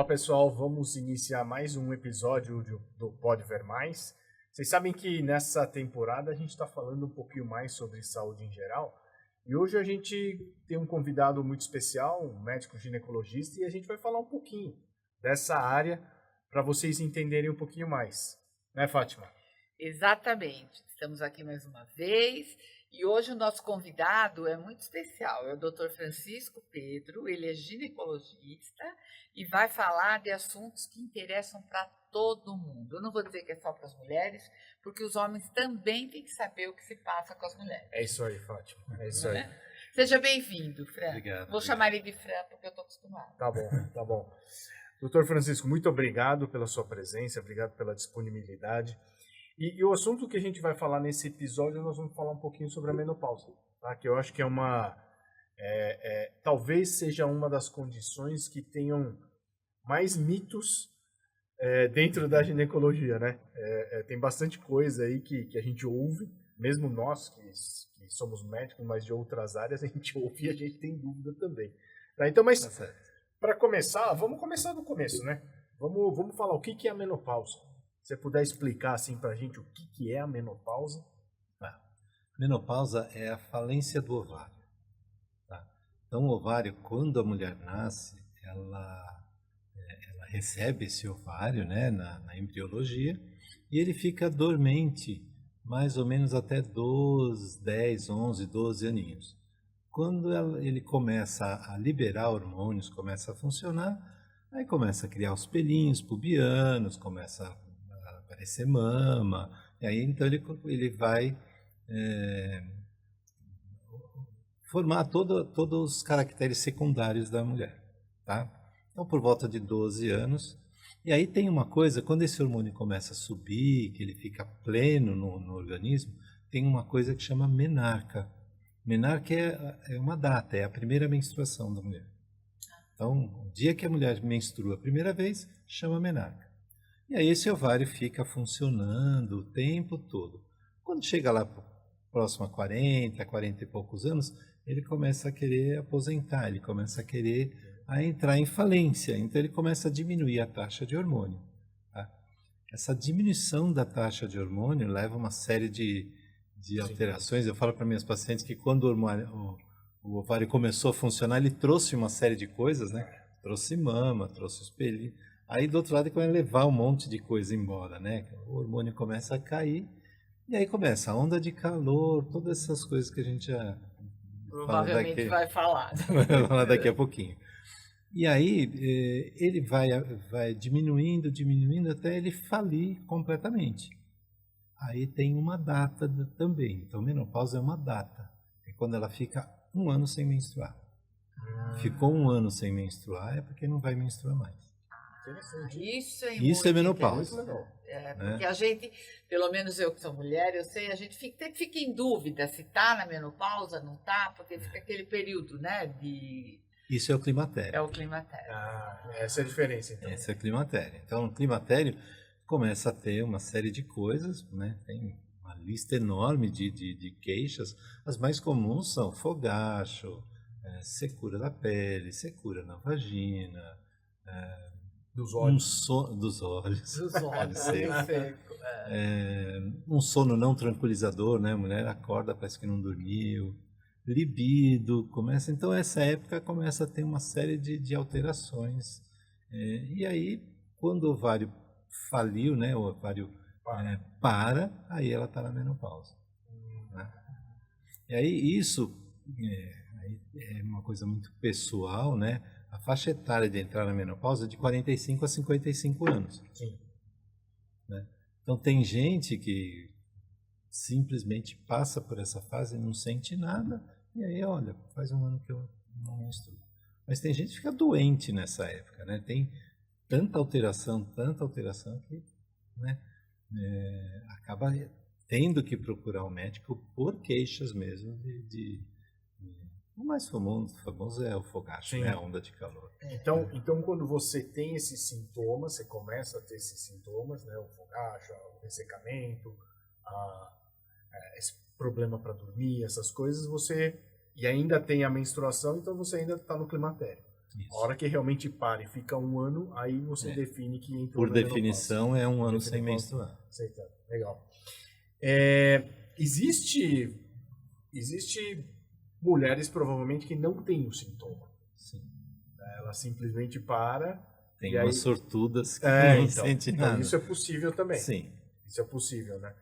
pessoal, vamos iniciar mais um episódio do Pode Ver Mais. Vocês sabem que nessa temporada a gente está falando um pouquinho mais sobre saúde em geral, e hoje a gente tem um convidado muito especial, um médico ginecologista, e a gente vai falar um pouquinho dessa área para vocês entenderem um pouquinho mais. Né, Fátima? Exatamente. Estamos aqui mais uma vez e hoje o nosso convidado é muito especial. É o Dr. Francisco Pedro, ele é ginecologista e vai falar de assuntos que interessam para todo mundo. Eu não vou dizer que é só para as mulheres, porque os homens também têm que saber o que se passa com as mulheres. É isso aí, Fátima. É isso aí. Seja bem-vindo, Fran. Obrigado. Vou chamar ele de Fran porque eu estou acostumada. Tá bom, tá bom. Doutor Francisco, muito obrigado pela sua presença, obrigado pela disponibilidade. E o assunto que a gente vai falar nesse episódio, nós vamos falar um pouquinho sobre a menopausa, tá? Que eu acho que talvez seja uma das condições que tenham mais mitos dentro da ginecologia, né? Tem bastante coisa aí que a gente ouve, mesmo nós que somos médicos, mas de outras áreas, a gente ouve e a gente tem dúvida também. Tá? Então, mas para começar, vamos começar do começo, né? Vamos falar o que é a menopausa. Se você puder explicar assim para a gente o que é a menopausa. Menopausa é a falência do ovário. Tá? Então, o ovário, quando a mulher nasce, ela recebe esse ovário, né, na embriologia, e ele fica dormente mais ou menos até 10, 11, 12 aninhos. Quando ele começa a liberar hormônios, começa a funcionar, aí começa a criar os pelinhos pubianos, começa a aparecer mama, e aí então ele vai formar todos os caracteres secundários da mulher, tá? Então, por volta de 12 anos, e aí tem uma coisa, quando esse hormônio começa a subir, que ele fica pleno no organismo, tem uma coisa que chama menarca. Menarca é uma data, é a primeira menstruação da mulher. Então, o dia que a mulher menstrua a primeira vez, chama menarca. E aí esse ovário fica funcionando o tempo todo. Quando chega lá próximo a 40 e poucos anos, ele começa a querer aposentar, ele começa a querer entrar em falência. Então ele começa a diminuir a taxa de hormônio. Tá? Essa diminuição da taxa de hormônio leva a uma série de alterações. Eu falo para minhas pacientes que quando o ovário começou a funcionar, ele trouxe uma série de coisas, né? Trouxe mama, trouxe os pelinhos. Aí do outro lado ele começa a levar um monte de coisa embora, né? O hormônio começa a cair e aí começa a onda de calor, todas essas coisas que a gente já Provavelmente vai falar. Vai falar daqui a pouquinho. E aí ele vai diminuindo até ele falir completamente. Aí tem uma data também. Então menopausa é uma data. É quando ela fica 1 ano sem menstruar. Ficou 1 ano sem menstruar é porque não vai menstruar mais. Isso é menopausa. Porque a gente, pelo menos eu que sou mulher, eu sei, a gente fica em dúvida se está na menopausa, não está, porque fica aquele período, né, Isso é o climatério. É o climatério. Essa é a diferença, então. Esse é o climatério. Então, o climatério começa a ter uma série de coisas, né? Tem uma lista enorme de queixas. As mais comuns são fogacho, secura da pele, secura na vagina, dos olhos. Dos olhos. Um sono não tranquilizador, né? A mulher acorda, parece que não dormiu. Libido começa. Então, essa época começa a ter uma série de alterações. E aí, quando o ovário faliu, né? O ovário para, aí ela está na menopausa. Né? E aí, isso é uma coisa muito pessoal, né? A faixa etária de entrar na menopausa é de 45 a 55 anos. Sim. Né? Então, tem gente que simplesmente passa por essa fase e não sente nada, e aí, olha, faz 1 ano que eu não menstruo. Mas tem gente que fica doente nessa época, né? Tem tanta alteração que, né, acaba tendo que procurar um médico por queixas mesmo o mais famoso é o fogacho, né? A onda de calor. Então, quando você tem esses sintomas, você começa a ter esses sintomas, né? O fogacho, o ressecamento, esse problema para dormir, essas coisas, e ainda tem a menstruação, então você ainda está no climatério. Isso. A hora que realmente para e fica um ano, aí você define que entrou Por na menopausa. definição, é um ano sem menstruar. Aceitado. Legal. Existe mulheres, provavelmente, que não têm o sintoma. Sim. Ela simplesmente para... Tem e aí... umas sortudas que não então, sentem nada. Então isso é possível também. Sim. Isso é possível, né?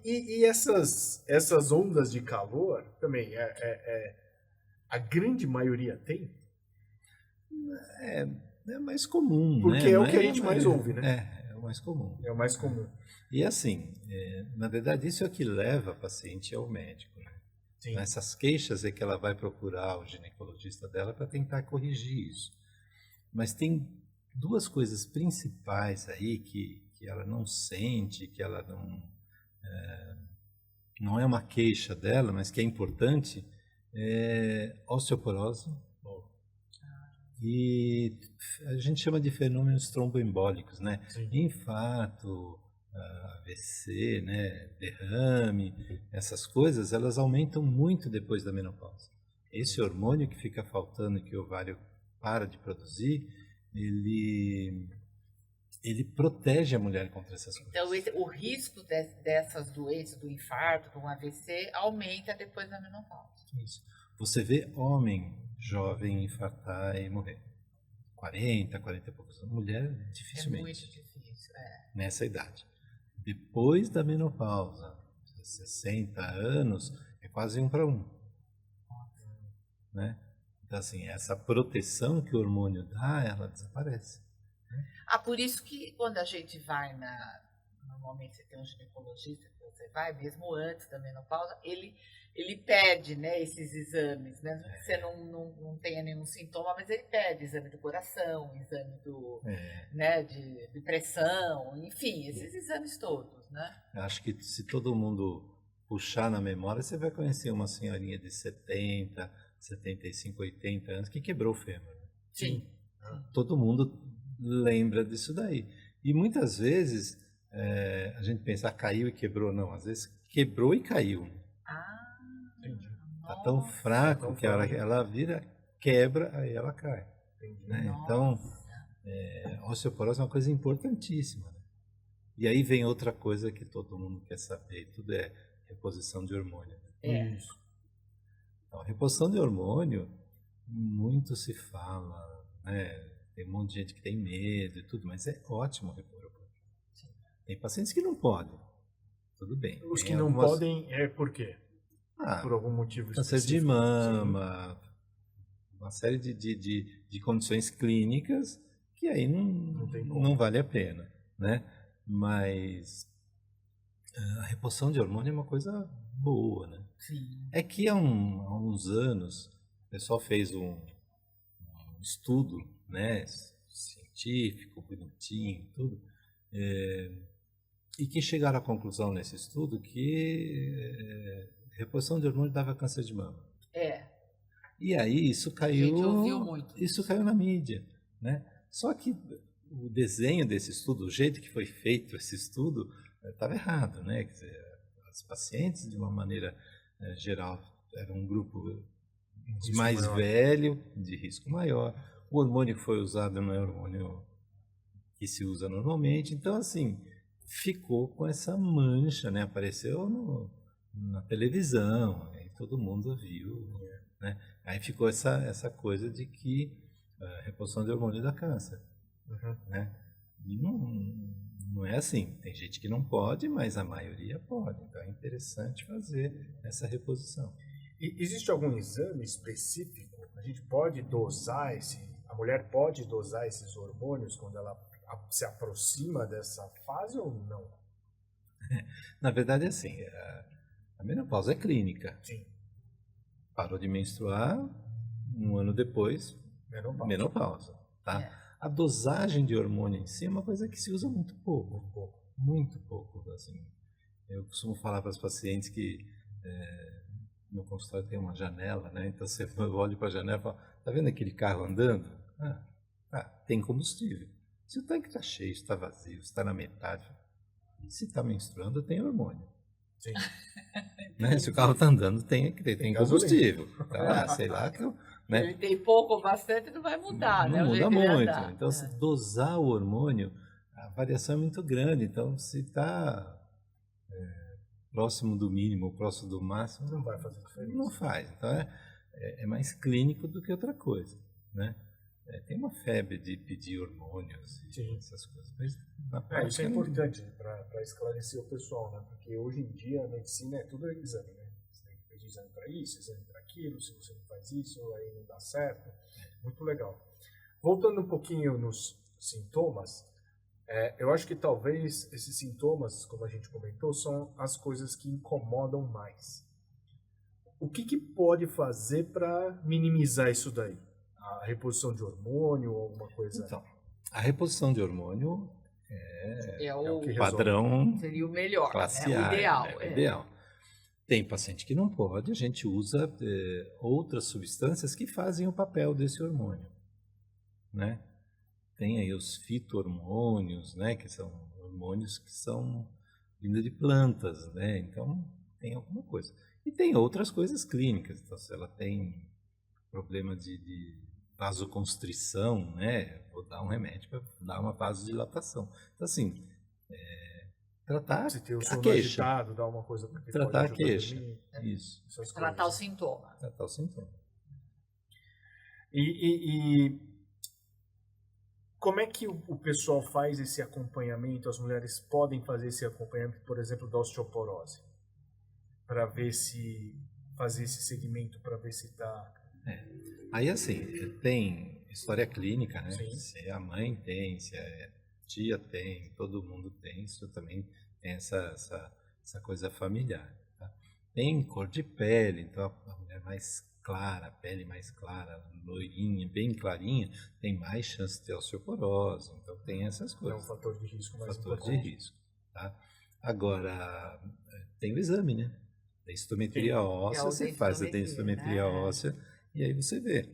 E essas ondas de calor também, a grande maioria tem? É mais comum, porque né? é o que a gente mais ouve, né? É o mais comum. É o mais comum. E assim, na verdade, isso é o que leva a paciente ao médico. Né? Sim. Essas queixas é que ela vai procurar o ginecologista dela para tentar corrigir isso. Mas tem duas coisas principais aí que ela não sente, que ela não é uma queixa dela, mas que é importante, osteoporose e a gente chama de fenômenos tromboembólicos, né? Sim. Infarto, AVC, né? Derrame, essas coisas, elas aumentam muito depois da menopausa. Esse hormônio que fica faltando, que o ovário para de produzir, ele protege a mulher contra essas coisas. Então, o risco dessas doenças, do infarto, do AVC, aumenta depois da menopausa. Isso. Você vê homem jovem infartar e morrer. 40 e poucos anos. Mulher, dificilmente. É muito difícil, nessa idade. Depois da menopausa, 60 anos, é quase 1 para 1. Né? Então, assim, essa proteção que o hormônio dá, ela desaparece. Por isso que quando a gente vai normalmente você tem um ginecologista que você vai, mesmo antes da menopausa, ele pede, né, esses exames, mesmo que você não tenha nenhum sintoma, mas ele pede exame do coração, exame né, de pressão, enfim, esses exames todos, né? Acho que se todo mundo puxar na memória, você vai conhecer uma senhorinha de 70, 75, 80 anos que quebrou o fêmur. Sim. Todo mundo lembra disso daí. E muitas vezes a gente pensa, caiu e quebrou. Não, às vezes quebrou e caiu. Está tão fraco que ela vira, quebra, aí ela cai. Né? Então, a osteoporose é uma coisa importantíssima. Né? E aí vem outra coisa que todo mundo quer saber, tudo é reposição de hormônio. Isso. Então, reposição de hormônio, muito se fala, né? Tem um monte de gente que tem medo e tudo, mas é ótimo repor hormônio. Tem pacientes que não podem, tudo bem. Os que não podem, por quê? Por algum motivo específico. Câncer de mama, uma série de condições clínicas que aí não vale a pena, né? Mas a reposição de hormônio é uma coisa boa, né? Sim. É que há uns anos o pessoal fez um estudo, né, científico, bonitinho, tudo, e que chegaram à conclusão nesse estudo que reposição de hormônio dava câncer de mama. E aí isso caiu. A gente ouviu muito. Isso caiu na mídia, né? Só que o desenho desse estudo, o jeito que foi feito esse estudo, estava errado, né? Quer dizer, as pacientes, de uma maneira geral, eram um grupo mais velho, de risco maior. O hormônio que foi usado não é o hormônio que se usa normalmente. Então, assim, ficou com essa mancha, né? Apareceu na televisão, aí todo mundo viu, né? Aí ficou essa coisa de que a reposição de hormônio dá câncer, né? E não é assim. Tem gente que não pode, mas a maioria pode. Então é interessante fazer essa reposição. E existe algum exame específico? A gente pode dosar a mulher pode dosar esses hormônios quando ela se aproxima dessa fase ou não? Na verdade, é assim, a menopausa é clínica. Sim. Parou de menstruar, 1 ano depois, menopausa, tá? A dosagem de hormônio em si é uma coisa que se usa muito pouco. Muito pouco, assim. Eu costumo falar para os pacientes que no consultório tem uma janela, né? Então você olha para a janela e fala, tá vendo aquele carro andando? Tem combustível. Se o tanque está cheio, está vazio, está na metade, se está menstruando, tem hormônio. Sim. Né? Se o carro está andando, tem combustível. Tá lá, sei lá né? Ele tem pouco ou bastante, não vai mudar, Não né? O muda jeito que ele muito. andar. Então, se dosar o hormônio, a variação é muito grande. Então, se está próximo do mínimo, próximo do máximo, Não vai fazer diferença. não faz. Então, é mais clínico do que outra coisa, né? Tem uma febre de pedir hormônios e Sim. essas coisas. Mas, na Isso prática, é importante para esclarecer o pessoal, né? Porque hoje em dia a medicina é tudo exame, né? Você tem que pedir exame para isso, exame para aquilo, se você não faz isso, aí não dá certo. Muito legal. Voltando um pouquinho nos sintomas, eu acho que talvez esses sintomas, como a gente comentou, são as coisas que incomodam mais. O que pode fazer para minimizar isso daí? A reposição de hormônio ou alguma coisa? Então, a reposição de hormônio É o que resolve. padrão Seria o melhor, classe né? O A, ideal. né? O ideal. Tem paciente que não pode, a gente usa outras substâncias que fazem o papel desse hormônio, né? Tem aí os fito-hormônios, né? Que são hormônios que são vindos de plantas, né? Então, tem alguma coisa. E tem outras coisas clínicas. Então, se ela tem problema de vasoconstrição, né? Vou dar um remédio para dar uma vasodilatação. Então, assim, tratar Se tem o a sono queixa. agitado, dá uma coisa porque Tratar a pode ajudar queixa. dormir, Isso. essas Tratar o coisas. sintoma. Tratar o sintoma. E como é que o pessoal faz esse acompanhamento? As mulheres podem fazer esse acompanhamento, por exemplo, da osteoporose, para ver se fazer esse segmento para ver se está. Aí, assim, tem história clínica, né? Sim. Se a mãe tem, se a tia tem, todo mundo tem, isso também tem essa coisa familiar. Tá? Tem cor de pele, então a mulher mais clara, a pele mais clara, loirinha, bem clarinha, tem mais chance de ter osteoporose. Então, tem essas É um coisas. fator de risco mais Fator de importante. risco. Tá? Agora, tem o exame, né? Densitometria óssea, o você faz a densitometria, densitometria né? óssea e aí você vê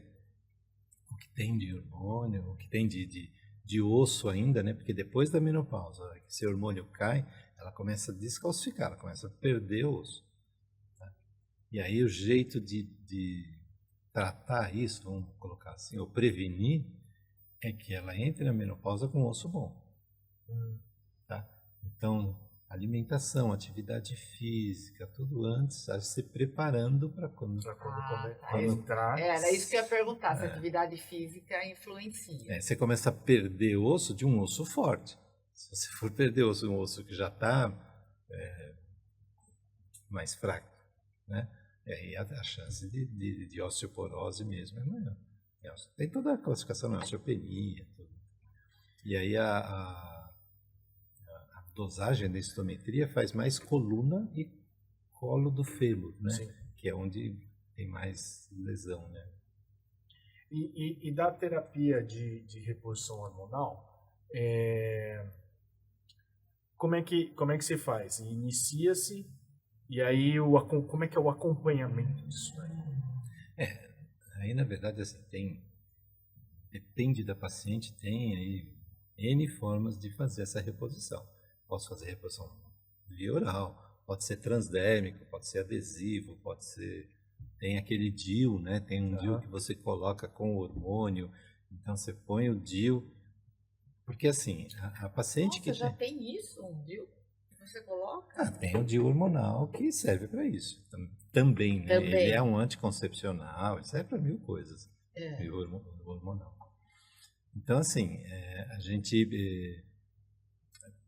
o que tem de hormônio, o que tem de osso ainda, né? Porque depois da menopausa, a hora que esse hormônio cai, ela começa a descalcificar, ela começa a perder o osso. Tá? E aí o jeito de tratar isso, vamos colocar assim, ou prevenir, é que ela entre na menopausa com osso bom. Tá? Então, alimentação, atividade física, tudo antes, se preparando para quando Entrar. Era isso que eu ia perguntar, se a atividade física influencia. você começa a perder osso de um osso forte. Se você for perder osso de um osso que já está mais fraco, né? E aí a chance de osteoporose mesmo é maior. Tem toda a classificação, né? Osteopenia, tudo. E aí a dosagem da densitometria faz mais coluna e colo do fêmur, né? Sim. Que é onde tem mais lesão, né? E da terapia de reposição hormonal, como é que se faz? Inicia-se e aí como é que é o acompanhamento disso, né? Aí na verdade assim, depende da paciente, tem aí N formas de fazer essa reposição. Posso fazer reposição via oral, pode ser transdérmico, pode ser adesivo, pode ser... Tem aquele DIU, né? Tem um DIU que você coloca com o hormônio, então você põe o DIU, porque assim, a paciente que já tem isso, um DIU? Que você coloca? tem o DIU hormonal que serve para isso, também, né? Também. Ele é um anticoncepcional, ele serve para mil coisas, DIU hormonal. Então assim, a gente...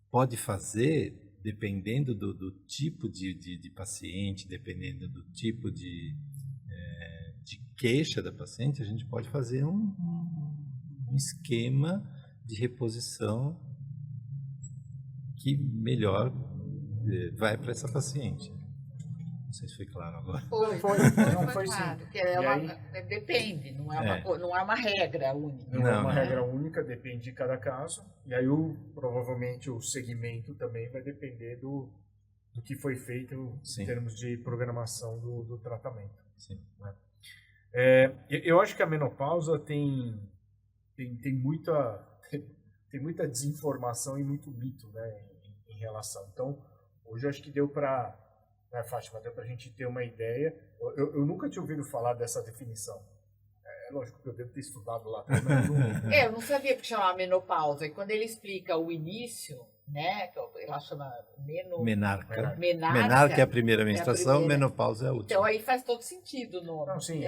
pode fazer, dependendo do tipo de paciente, dependendo do tipo de queixa da paciente, a gente pode fazer um esquema de reposição que melhor vai para essa paciente. Não sei se foi claro agora. Foi claro, sim. porque depende, não é uma regra única. Não é uma regra única, depende de cada caso. E aí, provavelmente, o segmento também vai depender do que foi feito Sim. em termos de programação do tratamento. Sim. Né? Eu acho que a menopausa tem muita desinformação e muito mito, né, em relação. Então, hoje eu acho que deu para... Fátima, deu para a gente ter uma ideia. Eu nunca tinha ouvido falar dessa definição. É lógico que eu devo ter estudado lá atrás, mas não... Eu não sabia que chamava menopausa. E quando ele explica o início, né? Que ela chama Menarca. menarca. Menarca é a primeira menstruação, primeira. menopausa é a última. Então aí faz todo sentido o nome. Não, sim,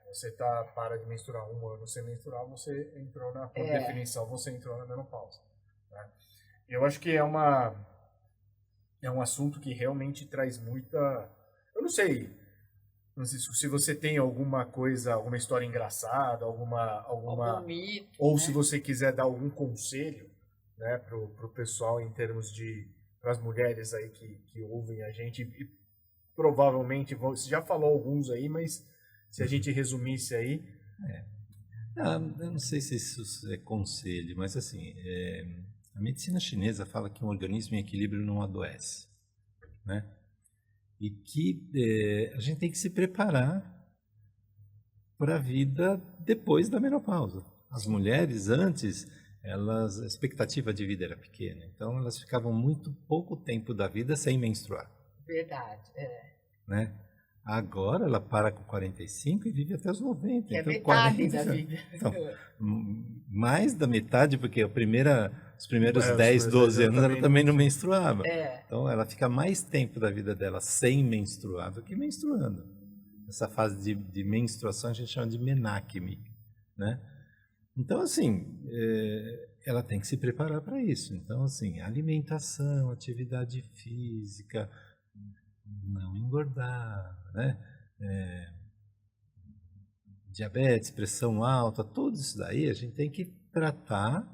Você para de menstruar 1 ano sem menstruar, você entrou por definição, você entrou na menopausa. Né? Eu acho que é um assunto que realmente traz muita... Eu não sei se você tem alguma coisa, alguma história engraçada, algum mito, ou né? se você quiser dar algum conselho, né, pro pessoal em termos de... para as mulheres aí que ouvem a gente, e provavelmente, você já falou alguns aí, mas se a gente resumisse aí... Eu não sei se isso é conselho, mas assim, a medicina chinesa fala que um organismo em equilíbrio não adoece, né? E que a gente tem que se preparar para a vida depois da menopausa. As mulheres, antes, a expectativa de vida era pequena, então elas ficavam muito pouco tempo da vida sem menstruar. Verdade, né? Agora ela para com 45 e vive até os 90. Que é então, metade da vida. Então, mais da metade, porque os primeiros 10, primeiros 12 anos ela também não menstruava. É. Então ela fica mais tempo da vida dela sem menstruar do que menstruando. Essa fase de menstruação a gente chama de menacme, né? Então, assim, ela tem que se preparar para isso. Então, assim, alimentação, atividade física, não engordar, né? Diabetes, pressão alta, tudo isso daí a gente tem que tratar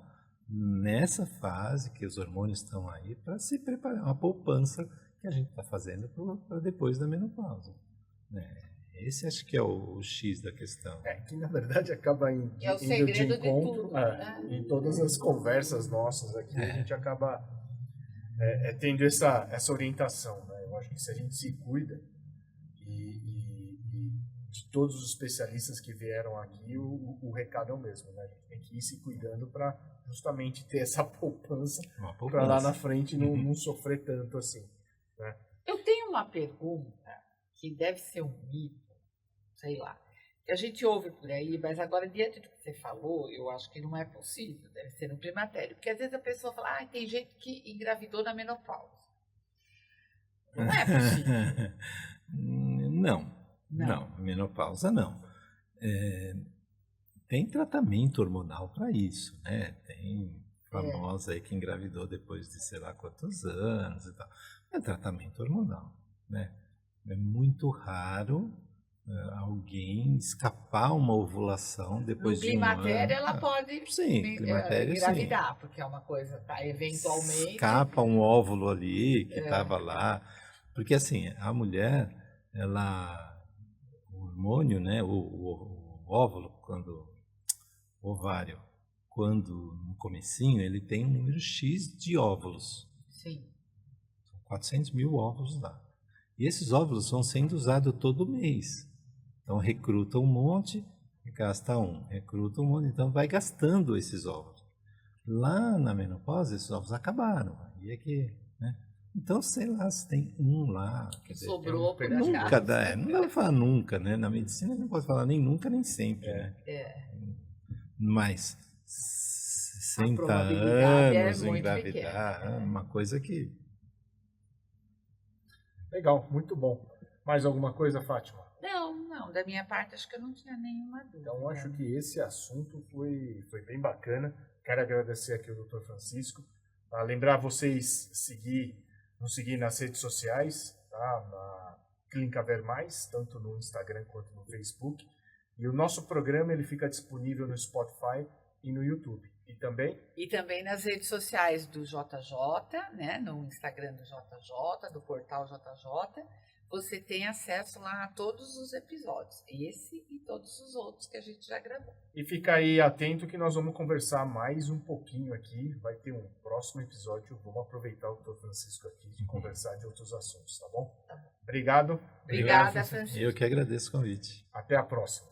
nessa fase que os hormônios estão aí para se preparar, uma poupança que a gente está fazendo para depois da menopausa. Esse acho que é o X da questão. Que na verdade acaba indo É o segredo de encontro de tudo, né? em todas as conversas nossas aqui, a gente acaba tendo essa orientação, né? Eu acho que se a gente se cuida e de todos os especialistas que vieram aqui, o recado é o mesmo, né? A gente tem que ir se cuidando para justamente ter essa poupança para lá na frente não sofrer tanto assim, né? Eu tenho uma pergunta que deve ser um mito, sei lá, que a gente ouve por aí, mas agora, diante do que você falou, eu acho que não é possível, deve ser no climatério, porque às vezes a pessoa fala, tem gente que engravidou na menopausa. Não é possível. Não, menopausa não. Tem tratamento hormonal para isso, né? Tem famosa aí que engravidou depois de sei lá quantos anos e tal. É tratamento hormonal, né? É muito raro alguém escapar uma ovulação depois de um ano. No climatério ela pode engravidar, sim. porque é uma coisa, eventualmente... Escapa um óvulo ali que estava lá. Porque assim, a mulher, o hormônio, né, o óvulo, o ovário, quando no comecinho, ele tem um número X de óvulos. Sim. São 400 mil óvulos lá. E esses óvulos vão sendo usados todo mês. Então, recruta um monte, gasta um. Recruta um monte, então vai gastando esses óvulos. Lá na menopausa, esses óvulos acabaram. Aí é que, né? Então, sei lá, se tem um lá. Quer dizer, sobrou por nunca dá, não dá para falar nunca, né? Na medicina não pode falar nem nunca, nem sempre, né? Mas 60 anos engravidar é uma coisa que... Legal, muito bom. Mais alguma coisa, Fátima? Não, da minha parte acho que eu não tinha nenhuma dúvida. Então, acho que esse assunto foi bem bacana. Quero agradecer aqui o Dr. Francisco. Lembrar vocês nos seguir nas redes sociais, tá? Na Clínica Ver Mais, tanto no Instagram quanto no Facebook. E o nosso programa ele fica disponível no Spotify e no YouTube. E também nas redes sociais do JJ, né? No Instagram do JJ, do portal JJ. Você tem acesso lá a todos os episódios, esse e todos os outros que a gente já gravou. E fica aí atento que nós vamos conversar mais um pouquinho aqui, vai ter um próximo episódio, vamos aproveitar o Dr. Francisco aqui de conversar de outros assuntos, tá bom? Tá bom. Obrigado. Obrigada, Francisco. Eu que agradeço o convite. Até a próxima.